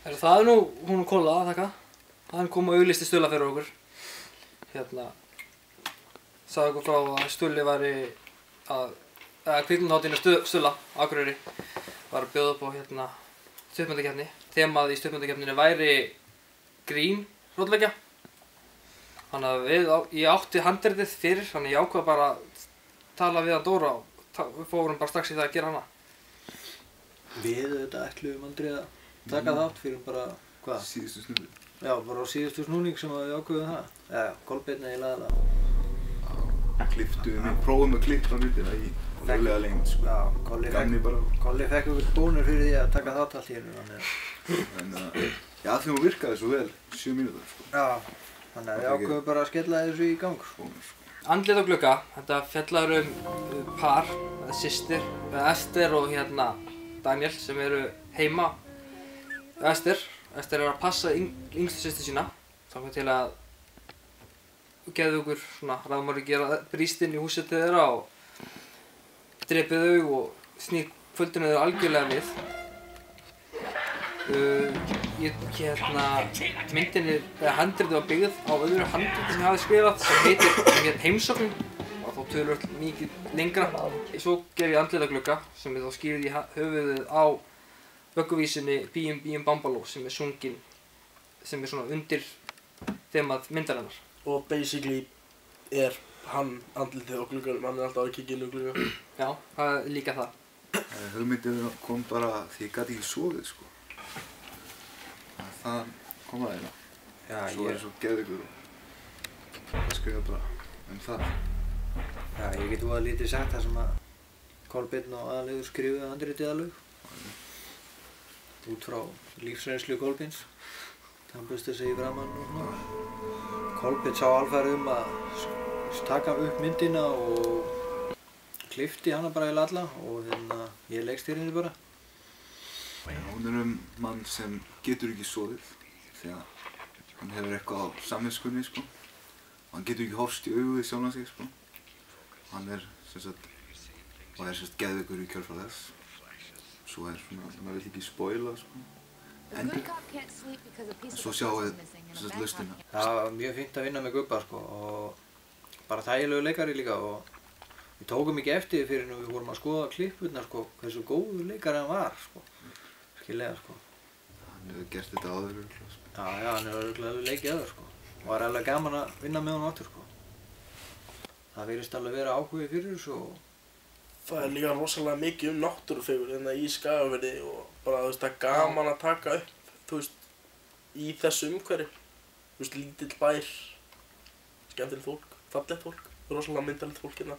Það nú hún Kolla að þakka. Hann kom og auglýsti Stulla fyrir okkur. Sagði okkur frá að Stulli væri kvikmyndahátíðinni Stulla á Akureyri var að bjóða upp á stuttmyndakeppni. Þemað í stuttmyndakeppninni væri grín hrollvekja. Þannig að ég átti handritið fyrir, þannig ég ákvað bara að tala við hann Dóra og við fórum bara strax í það að gera hana. Við auðvitað ætluðum aldrei að taka þátt fyrir bara, hvað? Síðustu snúning. Já, bara á síðustu snúning sem við ákveðum það. Já, Kolbeinn eiginlega aðalega. Klipptum við, prófum að klippa hlutina í löglega lengd, sko. Já, Kolli fekk okkur bónur fyrir því að taka þátt allt í hennu, þannig. Já, því hún virkaði svo vel, 7 mínútur, sko. Já, þannig að við ákveðum bara að skella þessu í gang, sko. Andlit á glugga, þetta fjallar par, systir, Ester og Daniel sem eru heima. Ester er að passa yngstu systur sína, þangað til að geðveikur ráðmári gera brýst inn í húsið til þeirra og drepi þau og snýr kvöldinu þau algjörlega við. Handritið var byggð á öðru handriti sem ég hafði skrifað sem heitir Heimsókn og þá töluvert mikið lengra. Svo gerði ég andlit á glugga sem ég þá skýrði í höfuðið á vögguvísunni Bíum Bíum Bambaló sem er sungin, sem er svona undir þemað myndarinnar. Og basically er hann andlitið á glugganum, hann er alltaf að kíkja inn á glugga. Já, það er líka það. Hugmyndin kom bara því ég gat ekki sofið, sko. Það kom að þeirra. Svo er svo geðveikur og skrifa bara það. Já, ég get voða lítið sagt það sem að Kolbeinn og Aðalheiður skrifuðu handritið að lög. Út frá lífsreynslu Kolbeins. Tannbursti sig í framann og svona. Kolbeinn sá alfarið að taka upp myndina og klippti hana bara í alla og ég leikstýrði henni bara. Hún er mann sem getur ekki sofið því að hann hefur eitthvað á samviskunni, sko. Og hann getur ekki horfst í augu við sjálfan sig, sko. Hann er geðveikur í kjölfar þess. Svo maður vill ekki spoila, sko. En svo sjáum við lausnina. Það var mjög fínt að vinna með Gubba, sko, og bara þægilegu leikari líka og við tókum ekki eftir því fyrir en við vorum að skoða klippurnar, sko, hversu góður leikari hann var, sko. Skillega, sko. Hann hefur gert þetta áður, sko. Já, hann hefur örugglega leikið áður, sko. Og var alveg gaman að vinna með honum aftur, sko. Það virðist alveg vera áhugi fyrir þessu og það er líka rosalega mikið náttúrufegurð í Skagafirði og bara það er gaman að taka upp í þessu umhverfi. Lítill bær, skemmtilegt fólk, fallegt fólk, rosalega myndalegt fólk hérna.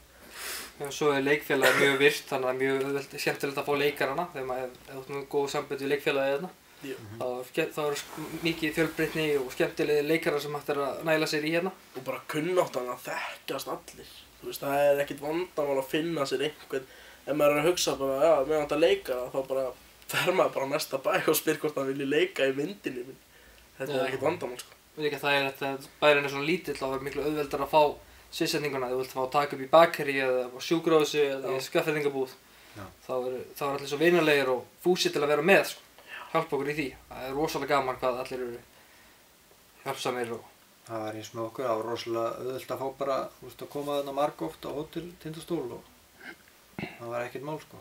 Svo er leikfélagið mjög virkt, þannig að það er mjög skemmtilegt að fá leikarana þegar þú ert með góð samband við leikfélagið hérna. Þá eru mikið fjölbreytni og skemmtilegir leikarar sem hægt að næla sér í hérna. Og bara kunnáttan að þekkjast allir. Það er ekkert vandamál að finna sér einhvern. Ef maður er að hugsa bara, já, mig vantar leikara, þá bara fer maður bara á næsta bæ og spyr hvort hann vilji leika í myndinni minni. Þetta er ekkert vandamál, sko. Líka það er að bærinn er svona lítill og það er miklu auðveldar að fá sviðsetninguna. Þú vilt fá að taka upp í bakherji eða á sjúkrahúsi eða í skafferðingabúð. Þá er allir svo vinalegir og fúsir til að vera með, sko. Hjálpa okkur í því. Það er rosalega gaman hvað allir eru hjálpsamir og það var eins með okkur, það var rosalega auðvelt að fá bara, að koma þarna margoft á Hótel Tindastól og það var ekkert mál, sko.